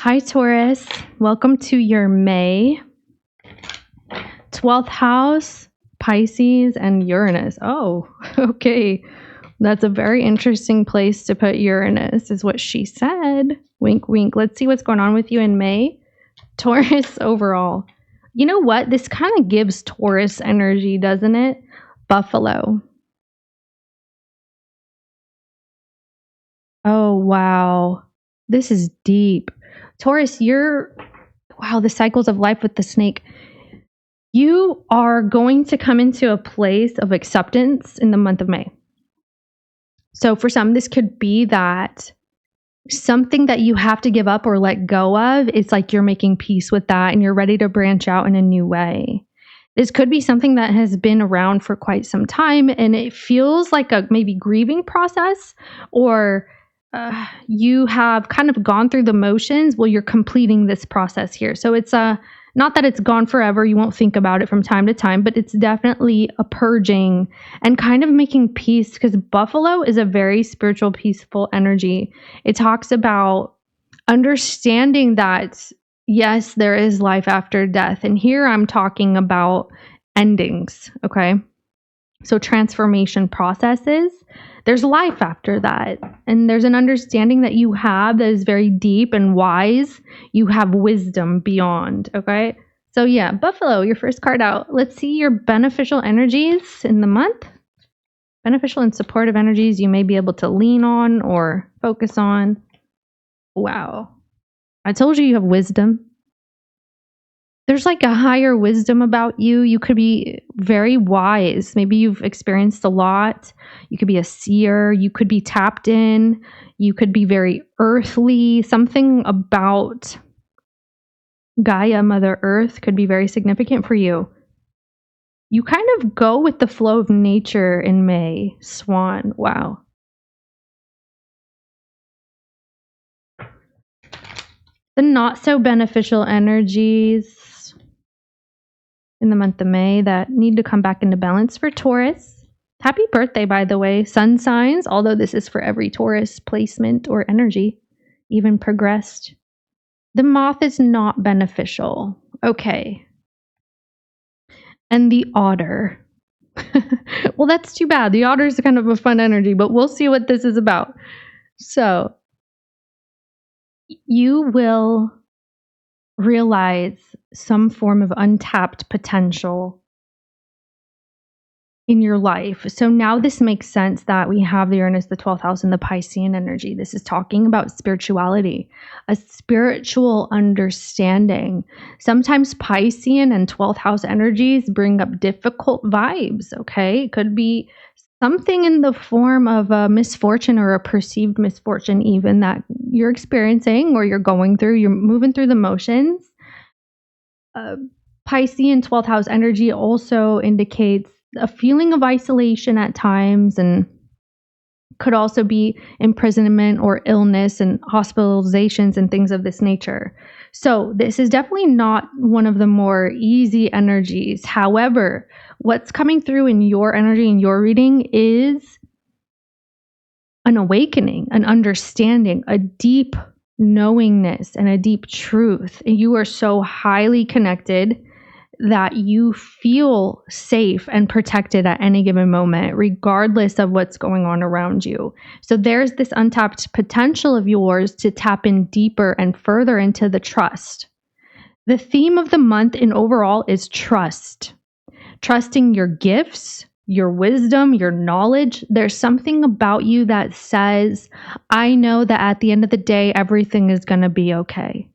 Hi, Taurus. Welcome to your May 12th house, Pisces, and Uranus. Oh, okay. That's a very interesting place to put Uranus, is what she said. Wink, wink. Let's see what's going on with you in May. Taurus overall. You know what? This kind of gives Taurus energy, doesn't it? Buffalo. Oh, wow. This is deep. Taurus, wow, the cycles of life with the snake. You are going to come into a place of acceptance in the month of May. So for some, this could be that something that you have to give up or let go of, it's like you're making peace with that and you're ready to branch out in a new way. This could be something that has been around for quite some time and it feels like a maybe grieving process, or you have kind of gone through the motions. Well, you're completing this process here. So it's not that it's gone forever. You won't think about it from time to time, but it's definitely a purging and kind of making peace, because Buffalo is a very spiritual, peaceful energy. It talks about understanding that, yes, there is life after death. And here I'm talking about endings, okay? So transformation processes. There's life after that. And there's an understanding that you have that is very deep and wise. You have wisdom beyond, okay? So yeah, Buffalo, your first card out. Let's see your beneficial energies in the month. Beneficial and supportive energies you may be able to lean on or focus on. Wow. I told you have wisdom. There's like a higher wisdom about you. You could be very wise. Maybe you've experienced a lot. You could be a seer. You could be tapped in. You could be very earthly. Something about Gaia, Mother Earth, could be very significant for you. You kind of go with the flow of nature in May. Swan. Wow. The not so beneficial energies in the month of May that need to come back into balance for Taurus. Happy birthday, by the way, sun signs, although this is for every Taurus placement or energy, even progressed. The moth is not beneficial. Okay. And the otter. Well, that's too bad. The otter is kind of a fun energy, but we'll see what this is about. So, you will realize some form of untapped potential in your life. So now this makes sense that we have the Uranus, the 12th house, and the Piscean energy. This is talking about spirituality, a spiritual understanding. Sometimes Piscean and 12th house energies bring up difficult vibes, okay? It could be something in the form of a misfortune or a perceived misfortune even that you're experiencing or you're going through. You're moving through the motions. Piscean 12th house energy also indicates a feeling of isolation at times, and could also be imprisonment or illness and hospitalizations and things of this nature. So this is definitely not one of the more easy energies. However, what's coming through in your energy, in your reading, is an awakening, an understanding, a deep knowingness, and a deep truth. And you are so highly connected that you feel safe and protected at any given moment, regardless of what's going on around you. So there's this untapped potential of yours to tap in deeper and further into the trust. The theme of the month in overall is trust. Trusting your gifts, your wisdom, your knowledge. There's something about you that says, I know that at the end of the day, everything is going to be okay.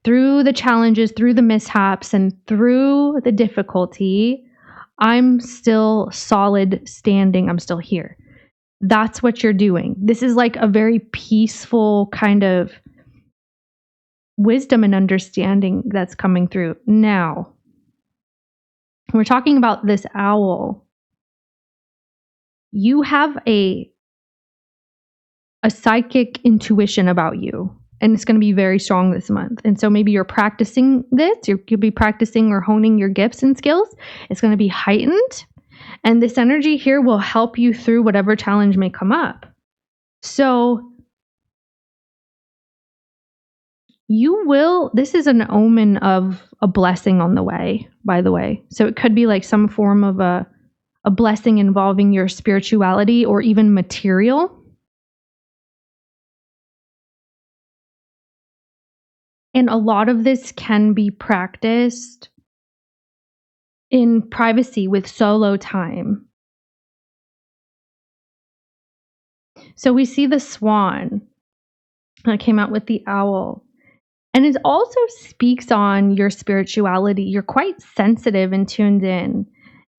Through the challenges, through the mishaps, and through the difficulty, I'm still solid standing. I'm still here. That's what you're doing. This is like a very peaceful kind of wisdom and understanding that's coming through. Now, we're talking about this owl. You have a psychic intuition about you. And it's going to be very strong this month. And so maybe you're practicing this. You'll be practicing or honing your gifts and skills. It's going to be heightened. And this energy here will help you through whatever challenge may come up. So this is an omen of a blessing on the way, by the way. So it could be like some form of a blessing involving your spirituality or even material. And a lot of this can be practiced in privacy with solo time. So we see the swan that came out with the owl. And it also speaks on your spirituality. You're quite sensitive and tuned in.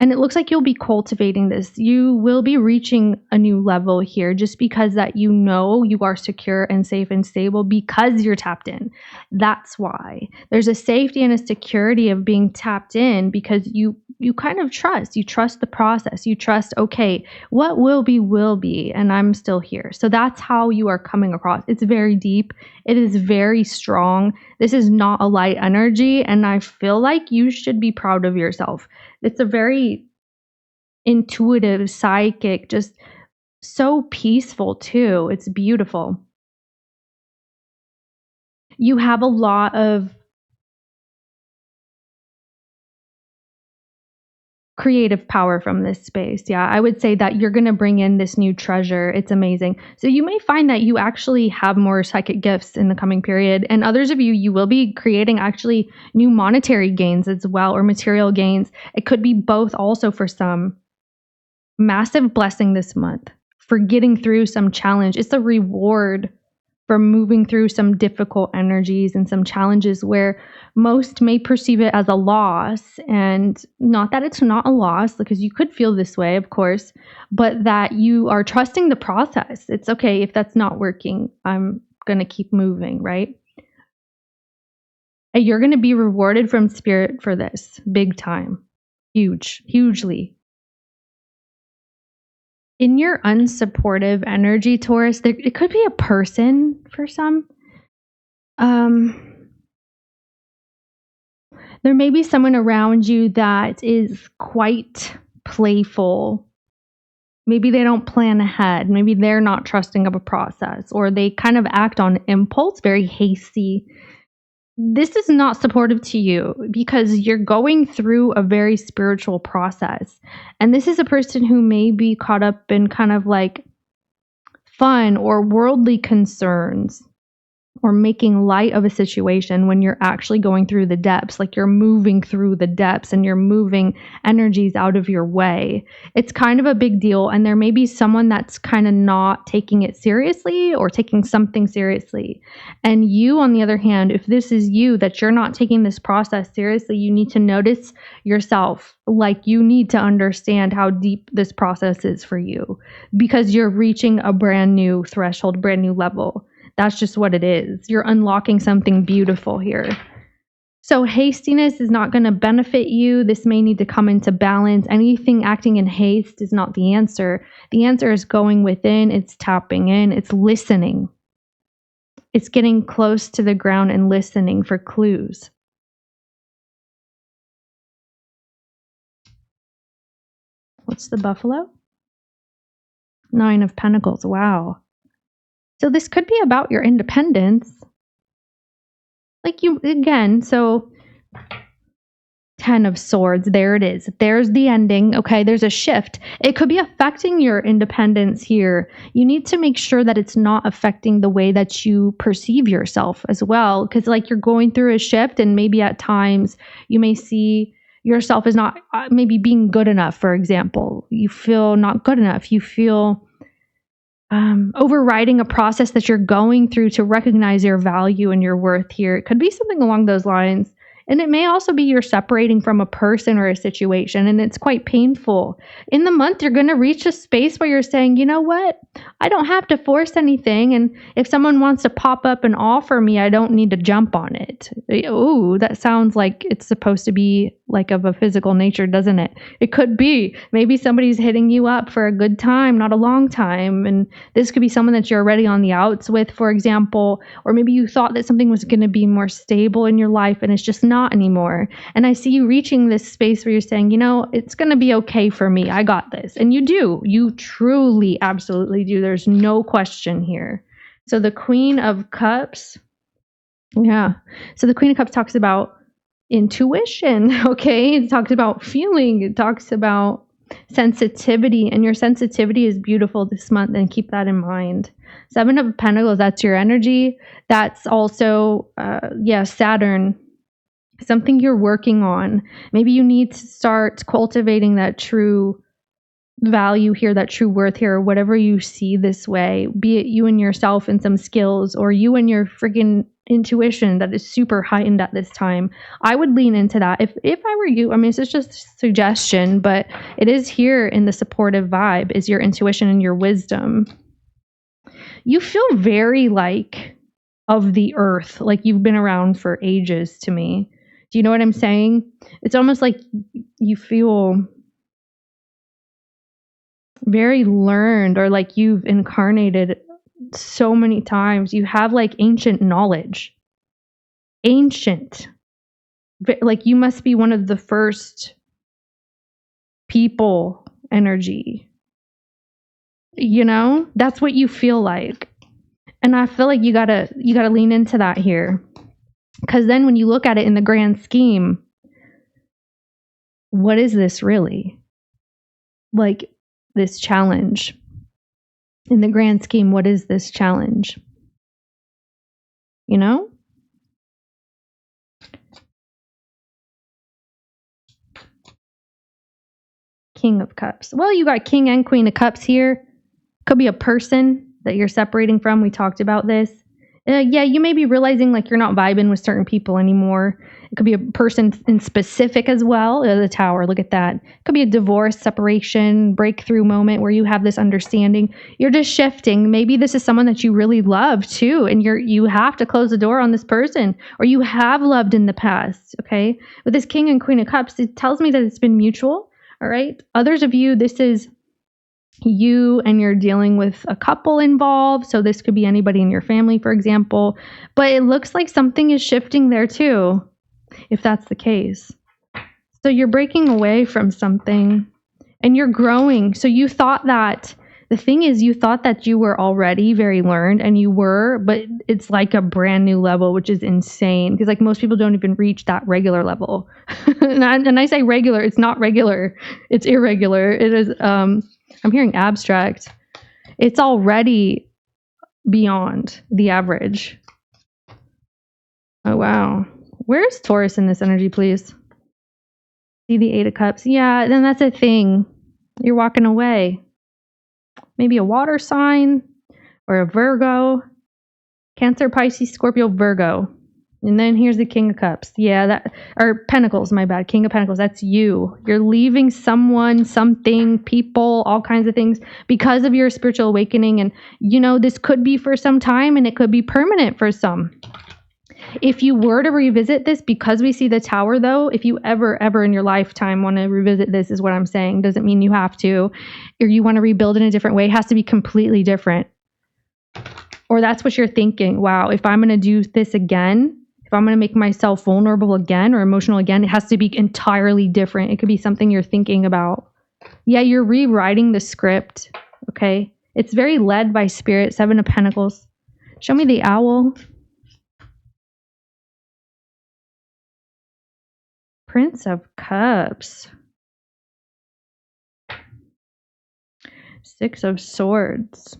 And it looks like you'll be cultivating this. You will be reaching a new level here just because that you know you are secure and safe and stable because you're tapped in. That's why. There's a safety and a security of being tapped in because you kind of trust. You trust the process. You trust, okay, what will be, and I'm still here. So that's how you are coming across. It's very deep. It is very strong. This is not a light energy, and I feel like you should be proud of yourself. It's a very intuitive, psychic, just so peaceful too. It's beautiful. You have a lot of creative power from this space. Yeah, I would say that you're going to bring in this new treasure. It's amazing. So you may find that you actually have more psychic gifts in the coming period. And others of you will be creating actually new monetary gains as well, or material gains. It could be both also for some. Massive blessing this month for getting through some challenge. It's a reward for moving through some difficult energies and some challenges where most may perceive it as a loss. And not that it's not a loss, because you could feel this way, of course, but that you are trusting the process. It's okay if that's not working. I'm going to keep moving, right? And you're going to be rewarded from spirit for this big time. Hugely. In your unsupportive energy, Taurus, it could be a person for some. There may be someone around you that is quite playful. Maybe they don't plan ahead. Maybe they're not trusting of a process, or they kind of act on impulse, very hasty. This is not supportive to you because you're going through a very spiritual process. And this is a person who may be caught up in kind of like fun or worldly concerns, or making light of a situation when you're actually going through the depths, like you're moving through the depths and you're moving energies out of your way. It's kind of a big deal. And there may be someone that's kind of not taking it seriously or taking something seriously. And you, on the other hand, if this is you, that you're not taking this process seriously, you need to notice yourself. Like, you need to understand how deep this process is for you, because you're reaching a brand new threshold, brand new level. That's just what it is. You're unlocking something beautiful here. So hastiness is not going to benefit you. This may need to come into balance. Anything acting in haste is not the answer. The answer is going within. It's tapping in. It's listening. It's getting close to the ground and listening for clues. What's the buffalo? 9 of Pentacles. Wow. So this could be about your independence. Like you, again, so 10 of Swords, there it is. There's the ending. Okay, there's a shift. It could be affecting your independence here. You need to make sure that it's not affecting the way that you perceive yourself as well. Because like you're going through a shift, and maybe at times you may see yourself as not maybe being good enough, for example. You feel not good enough. You feel overriding a process that you're going through to recognize your value and your worth here. It could be something along those lines. And it may also be you're separating from a person or a situation, and it's quite painful. In the month, you're going to reach a space where you're saying, you know what? I don't have to force anything. And if someone wants to pop up and offer me, I don't need to jump on it. Ooh, that sounds like it's supposed to be like of a physical nature, doesn't it? It could be. Maybe somebody's hitting you up for a good time, not a long time. And this could be someone that you're already on the outs with, for example. Or maybe you thought that something was going to be more stable in your life, and it's just not anymore. And I see you reaching this space where you're saying, you know, it's going to be okay for me. I got this. And you do. You truly, absolutely do. There's no question here. So the Queen of Cups, Yeah. So the Queen of Cups talks about intuition, okay? It talks about feeling, it talks about sensitivity, and your sensitivity is beautiful this month, and keep that in mind. Seven of Pentacles, that's your energy. That's also, Saturn, something you're working on. Maybe you need to start cultivating that true value here, that true worth here, or whatever you see this way, be it you and yourself and some skills, or you and your freaking intuition that is super heightened at this time. I would lean into that if I were you. I mean, it's just a suggestion, but it is here in the supportive vibe is your intuition and your wisdom. You feel very like of the earth, like you've been around for ages to me. Do you know what I'm saying? It's almost like you feel very learned, or like you've incarnated so many times. You have like ancient knowledge. Ancient. Like you must be one of the first people energy. You know? That's what you feel like. And I feel like you gotta lean into that here. Because then when you look at it in the grand scheme, what is this really? Like this challenge. In the grand scheme, what is this challenge? You know? King of Cups. Well, you got King and Queen of Cups here. Could be a person that you're separating from. We talked about this. You may be realizing like you're not vibing with certain people anymore. It could be a person in specific as well. The Tower, look at that. It could be a divorce, separation, breakthrough moment where you have this understanding. You're just shifting. Maybe this is someone that you really love too, and you have to close the door on this person, or you have loved in the past. Okay, with this King and Queen of Cups, it tells me that it's been mutual. All right. Others of you, this is you and you're dealing with a couple involved. So this could be anybody in your family, for example. But it looks like something is shifting there too, if that's the case. So you're breaking away from something and you're growing. So you thought that, the thing is, you thought that you were already very learned, and you were, but it's like a brand new level, which is insane because like most people don't even reach that regular level. and I say regular, it's not regular, it's irregular. It is, I'm hearing abstract. It's already beyond the average. Oh, wow. Where's Taurus in this energy, please? See the Eight of Cups. Yeah, then that's a thing. You're walking away. Maybe a water sign or a Virgo. Cancer, Pisces, Scorpio, Virgo. And then here's the King of Cups. Yeah, that, or Pentacles, my bad. King of Pentacles, that's you. You're leaving someone, something, people, all kinds of things because of your spiritual awakening. And, you know, this could be for some time and it could be permanent for some. If you were to revisit this, because we see the Tower, though, if you ever in your lifetime want to revisit this, is what I'm saying. Doesn't mean you have to. Or you want to rebuild in a different way. It has to be completely different. Or that's what you're thinking. Wow, if I'm going to do this again, if I'm going to make myself vulnerable again or emotional again, it has to be entirely different. It could be something you're thinking about. Yeah, you're rewriting the script. Okay. It's very led by spirit. Seven of Pentacles. Show me the owl. Prince of Cups. Six of Swords.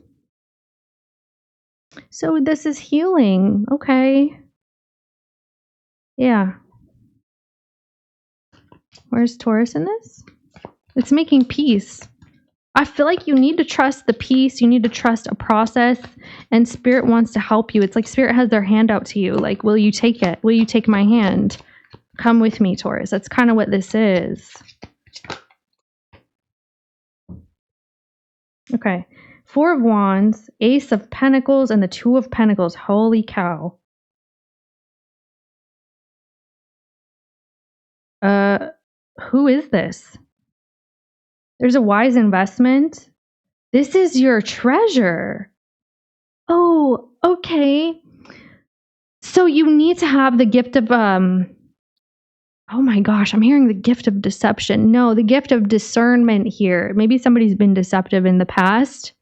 So this is healing. Okay. Yeah. Where's Taurus in this? It's making peace. I feel like you need to trust the peace. You need to trust a process, and Spirit wants to help you. It's like Spirit has their hand out to you. Like, will you take it? Will you take my hand? Come with me, Taurus. That's kind of what this is. Okay. Four of Wands, Ace of Pentacles, and the Two of Pentacles. Holy cow. Who is this? There's a wise investment. This is your treasure. Oh, okay. So you need to have the gift of, oh my gosh, I'm hearing the gift of deception. No, the gift of discernment here. Maybe somebody's been deceptive in the past,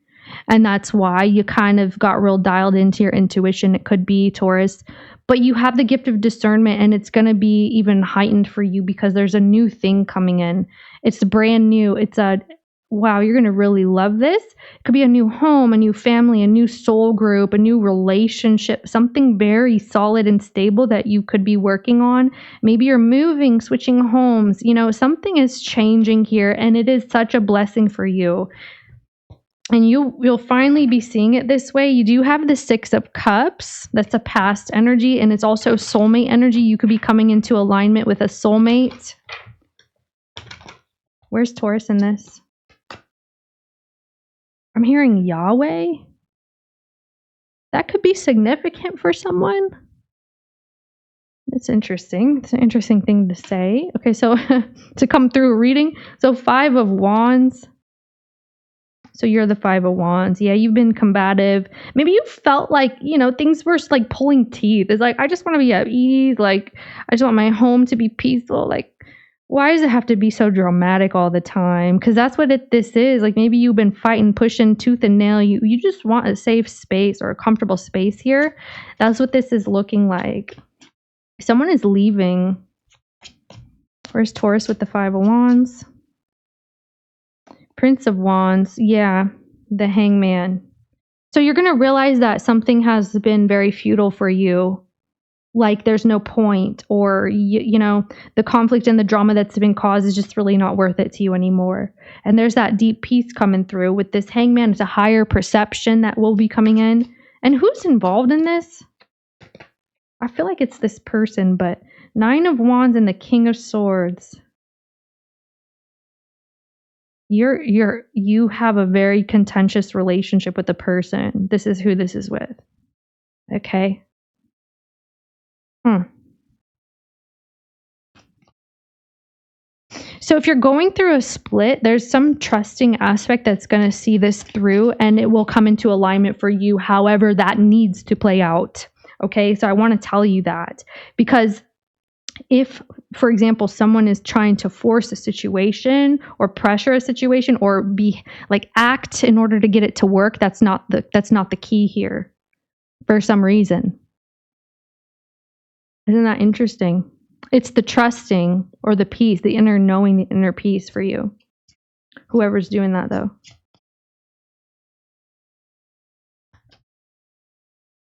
And that's why you kind of got real dialed into your intuition. It could be, Taurus. But you have the gift of discernment, and it's going to be even heightened for you because there's a new thing coming in. It's brand new. It's a, wow, you're going to really love this. It could be a new home, a new family, a new soul group, a new relationship, something very solid and stable that you could be working on. Maybe you're moving, switching homes. You know, something is changing here, and it is such a blessing for you. And you'll finally be seeing it this way. You do have the 6 of Cups. That's a past energy, and it's also soulmate energy. You could be coming into alignment with a soulmate. Where's Taurus in this? I'm hearing Yahweh. That could be significant for someone. That's interesting. It's an interesting thing to say. Okay, so to come through reading. So 5 of Wands. So you're the 5 of Wands. Yeah, you've been combative. Maybe you felt like, you know, things were like pulling teeth. It's like, I just want to be at ease. Like, I just want my home to be peaceful. Like, why does it have to be so dramatic all the time? Because that's what this is. Like, maybe you've been fighting, pushing tooth and nail. You just want a safe space or a comfortable space here. That's what this is looking like. Someone is leaving. Where's Taurus with the 5 of Wands? Prince of Wands, yeah, the Hangman. So you're going to realize that something has been very futile for you. Like there's no point, or, you know, the conflict and the drama that's been caused is just really not worth it to you anymore. And there's that deep peace coming through with this Hangman. It's a higher perception that will be coming in. And who's involved in this? I feel like it's this person, but 9 of Wands and the King of Swords. You have a very contentious relationship with the person. This is who this is with. Okay. So if you're going through a split, there's some trusting aspect that's going to see this through, and it will come into alignment for you however that needs to play out. Okay, so I want to tell you that, because if, for example, someone is trying to force a situation or pressure a situation or be like act in order to get it to work, that's not the key here for some reason. Isn't that interesting? It's the trusting or the peace, the inner knowing, the inner peace for you. Whoever's doing that, though.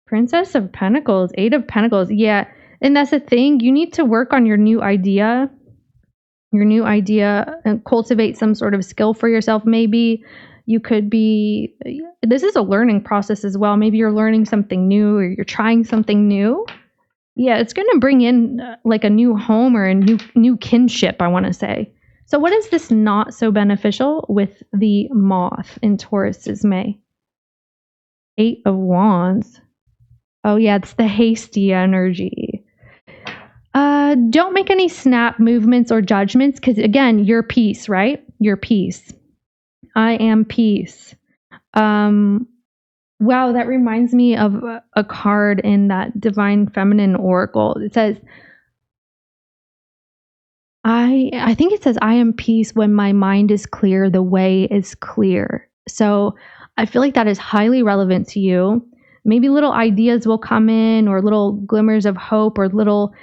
Princess of Pentacles, 8 of Pentacles. Yeah, and that's the thing. You need to work on your new idea, and cultivate some sort of skill for yourself. Maybe you could be, this is a learning process as well. Maybe you're learning something new, or you're trying something new. Yeah, it's going to bring in like a new home or a new kinship, I want to say. So what is this not so beneficial with the Moth in Taurus's May? 8 of Wands. Oh yeah, it's the hasty energy. Don't make any snap movements or judgments, because again, you're peace, right? You're peace. I am peace. Wow, that reminds me of a card in that Divine Feminine Oracle. It says, I think it says, I am peace when my mind is clear, the way is clear. So I feel like that is highly relevant to you. Maybe little ideas will come in, or little glimmers of hope, or little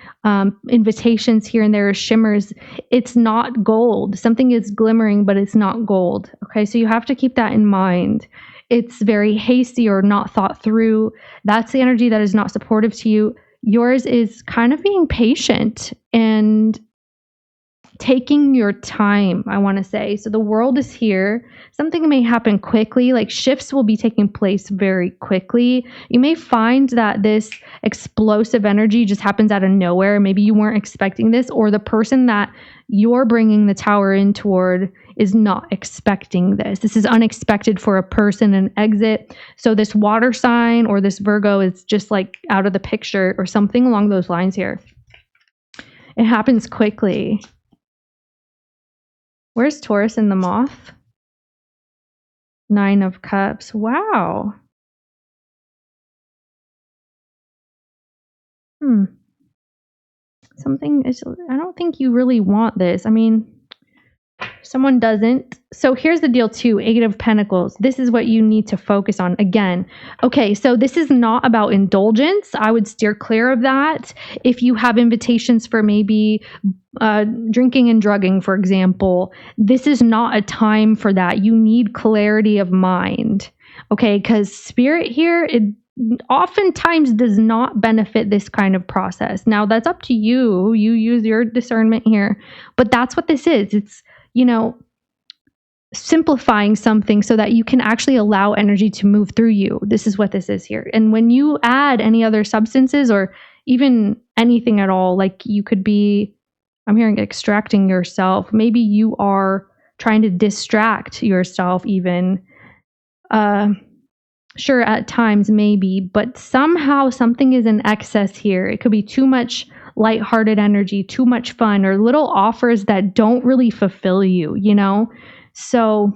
invitations here and there, or shimmers. It's not gold. Something is glimmering, but it's not gold. Okay, so you have to keep that in mind. It's very hasty or not thought through. That's the energy that is not supportive to you. Yours is kind of being patient and taking your time, I want to say. So the world is here. Something may happen quickly, like shifts will be taking place very quickly. You may find that this explosive energy just happens out of nowhere. Maybe you weren't expecting this, or the person that you're bringing the tower in toward is not expecting this. This is unexpected for a person, an exit. So this water sign or this Virgo is just like out of the picture, or something along those lines here. It happens quickly. Where's Taurus in the Moth? 9 of Cups. Wow. Something is, I don't think you really want this. I mean, someone doesn't. So here's the deal too, 8 of Pentacles. This is what you need to focus on again. Okay, so this is not about indulgence. I would steer clear of that. If you have invitations for maybe drinking and drugging, for example, this is not a time for that. You need clarity of mind. Okay, because spirit here, it oftentimes does not benefit this kind of process. Now that's up to you. You use your discernment here, but that's what this is. It's, simplifying something so that you can actually allow energy to move through you. This is what this is here. And when you add any other substances or even anything at all, like you could be, I'm hearing extracting yourself. Maybe you are trying to distract yourself even. Sure, at times, maybe, but somehow something is in excess here. It could be too much lighthearted energy, too much fun, or little offers that don't really fulfill you, So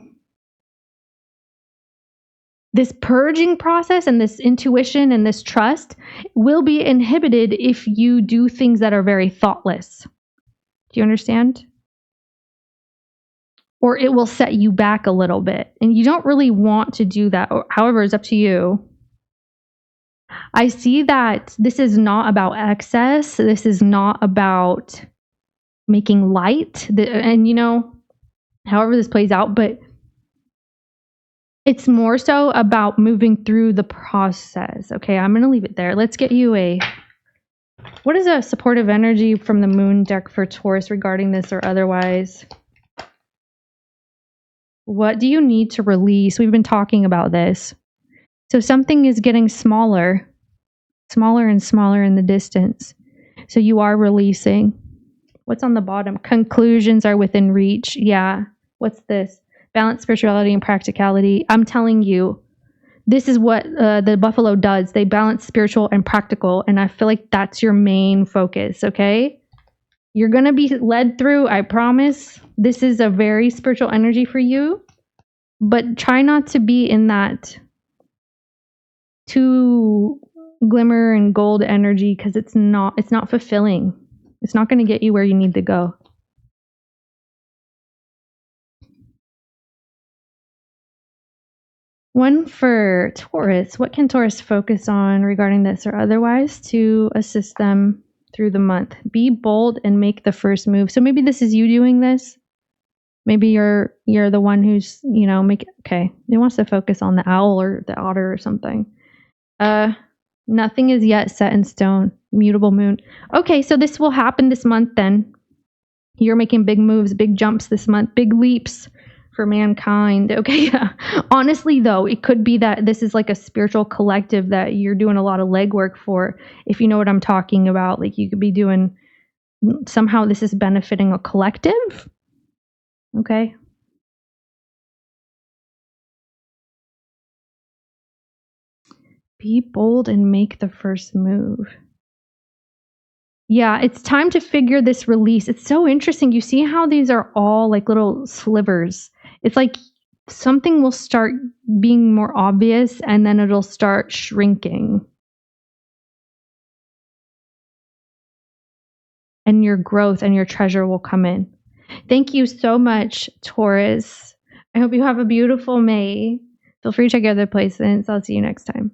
this purging process and this intuition and this trust will be inhibited if you do things that are very thoughtless. Do you understand? Or it will set you back a little bit. And you don't really want to do that. However, it's up to you. I see that this is not about excess. This is not about making light. And, however this plays out, but it's more so about moving through the process. Okay, I'm going to leave it there. Let's get you what is a supportive energy from the moon deck for Taurus regarding this or otherwise? What do you need to release? We've been talking about this. So something is getting smaller and smaller in the distance. So you are releasing. What's on the bottom? Conclusions are within reach. Yeah. What's this? Balance spirituality and practicality. I'm telling you, this is what the buffalo does. They balance spiritual and practical. And I feel like that's your main focus. Okay. You're going to be led through, I promise. This is a very spiritual energy for you, but try not to be in that too glimmer and gold energy because it's not fulfilling. It's not going to get you where you need to go. One for Taurus. What can Taurus focus on regarding this or otherwise to assist them through the month? Be bold and make the first move. So maybe this is you doing this. Maybe you're the one who's, okay. It wants to focus on the owl or the otter or something. Nothing is yet set in stone. Mutable moon. Okay, so this will happen this month then. You're making big moves, big jumps this month, big leaps for mankind. Okay, yeah. Honestly, though, it could be that this is like a spiritual collective that you're doing a lot of legwork for, if you know what I'm talking about. Like you could be doing, somehow this is benefiting a collective. Okay. Be bold and make the first move. Yeah, it's time to figure this release. It's so interesting. You see how these are all like little slivers. It's like something will start being more obvious and then it'll start shrinking. And your growth and your treasure will come in. Thank you so much, Taurus. I hope you have a beautiful May. Feel free to check out other placements. I'll see you next time.